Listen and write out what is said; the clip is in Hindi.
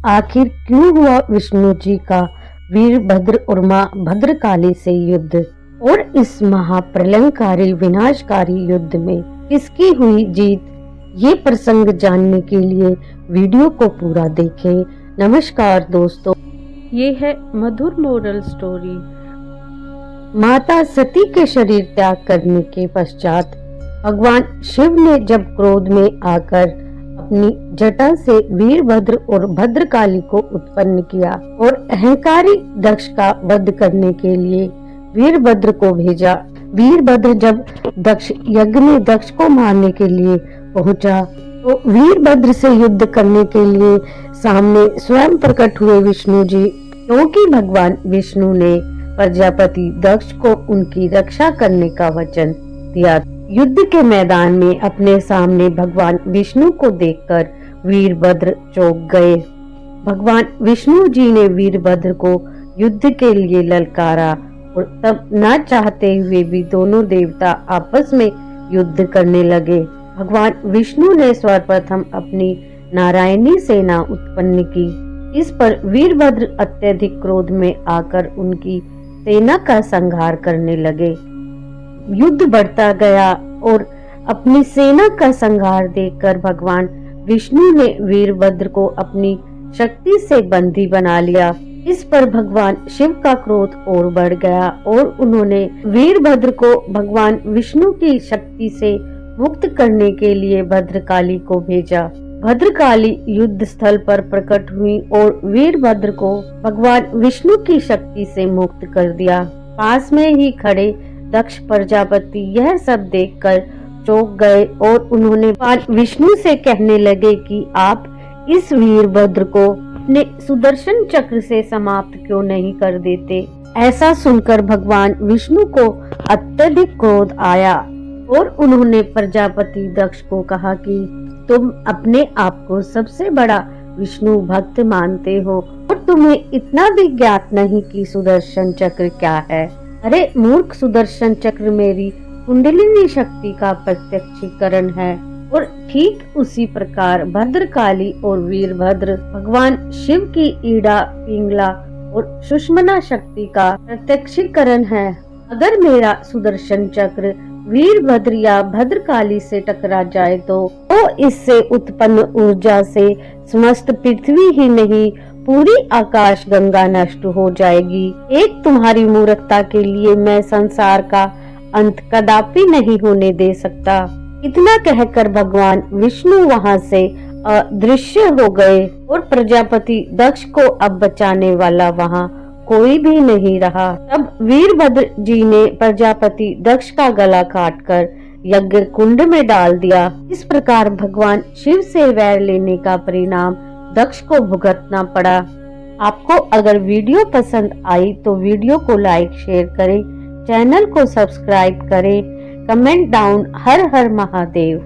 आखिर क्यों हुआ विष्णु जी का वीरभद्र और मां भद्रकाली से युद्ध, और इस महाप्रलयंकारी विनाशकारी युद्ध में किसकी हुई जीत? ये प्रसंग जानने के लिए वीडियो को पूरा देखें। नमस्कार दोस्तों, ये है मधुर मोरल स्टोरी। माता सती के शरीर त्याग करने के पश्चात भगवान शिव ने जब क्रोध में आकर अपनी जटा से वीरभद्र और भद्रकाली को उत्पन्न किया और अहंकारी दक्ष का वध करने के लिए वीरभद्र को भेजा। वीरभद्र जब दक्ष यज्ञ में दक्ष को मारने के लिए पहुंचा तो वीरभद्र से युद्ध करने के लिए सामने स्वयं प्रकट हुए विष्णु जी, क्योंकि भगवान विष्णु ने प्रजापति दक्ष को उनकी रक्षा करने का वचन दिया। युद्ध के मैदान में अपने सामने भगवान विष्णु को देखकर वीरभद्र चौंक गए। भगवान विष्णु जी ने वीरभद्र को युद्ध के लिए ललकारा और तब न चाहते हुए भी दोनों देवता आपस में युद्ध करने लगे। भगवान विष्णु ने सर्वप्रथम अपनी नारायणी सेना उत्पन्न की। इस पर वीरभद्र अत्यधिक क्रोध में आकर उनकी सेना का संहार करने लगे। युद्ध बढ़ता गया और अपनी सेना का संहार देखकर भगवान विष्णु ने वीरभद्र को अपनी शक्ति से बंदी बना लिया। इस पर भगवान शिव का क्रोध और बढ़ गया और उन्होंने वीरभद्र को भगवान विष्णु की शक्ति से मुक्त करने के लिए भद्रकाली को भेजा। भद्रकाली युद्ध स्थल पर प्रकट हुई और वीरभद्र को भगवान विष्णु की शक्ति से मुक्त कर दिया। पास में ही खड़े दक्ष प्रजापति यह सब देखकर चौंक गए और उन्होंने भगवान विष्णु से कहने लगे कि आप इस वीरभद्र को अपने सुदर्शन चक्र से समाप्त क्यों नहीं कर देते। ऐसा सुनकर भगवान विष्णु को अत्यधिक क्रोध आया और उन्होंने प्रजापति दक्ष को कहा कि तुम अपने आप को सबसे बड़ा विष्णु भक्त मानते हो और तुम्हें इतना भी ज्ञात नहीं कि सुदर्शन चक्र क्या है। अरे मूर्ख, सुदर्शन चक्र मेरी कुंडलिनी शक्ति का प्रत्यक्षीकरण है। और ठीक उसी प्रकार भद्रकाली और वीरभद्र भगवान शिव की ईड़ा, पिंगला और सुषमना शक्ति का प्रत्यक्षीकरण है। अगर मेरा सुदर्शन चक्र वीरभद्र या भद्रकाली से टकरा जाए तो इससे उत्पन्न ऊर्जा से समस्त पृथ्वी ही नहीं पूरी आकाश गंगा नष्ट हो जाएगी। एक तुम्हारी मूर्खता के लिए मैं संसार का अंत कदापि नहीं होने दे सकता। इतना कहकर भगवान विष्णु वहां से अदृश्य हो गए और प्रजापति दक्ष को अब बचाने वाला वहां कोई भी नहीं रहा। तब वीरभद्र जी ने प्रजापति दक्ष का गला काटकर यज्ञ कुंड में डाल दिया। इस प्रकार भगवान शिव से वैर लेने का परिणाम दक्ष को भुगतना पड़ा। आपको अगर वीडियो पसंद आई तो वीडियो को लाइक शेयर करें, चैनल को सब्सक्राइब करें, कमेंट डाउन हर हर महादेव।